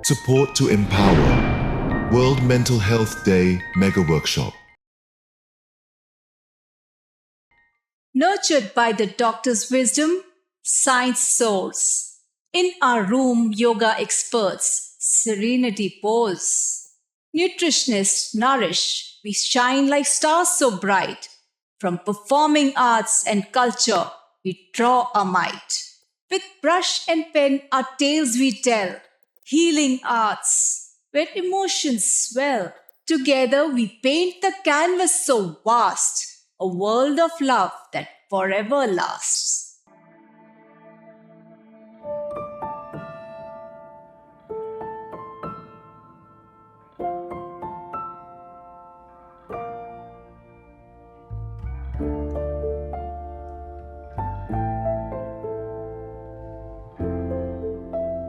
Support to Empower World Mental Health Day Mega Workshop. Nurtured by the doctor's wisdom, science soars. In our room, yoga experts, serenity pose. Nutritionists nourish, we shine like stars so bright. From performing arts and culture, we draw a might. With brush and pen, our tales we tell, healing arts, where emotions swell. Together we paint the canvas so vast, a world of love that forever lasts.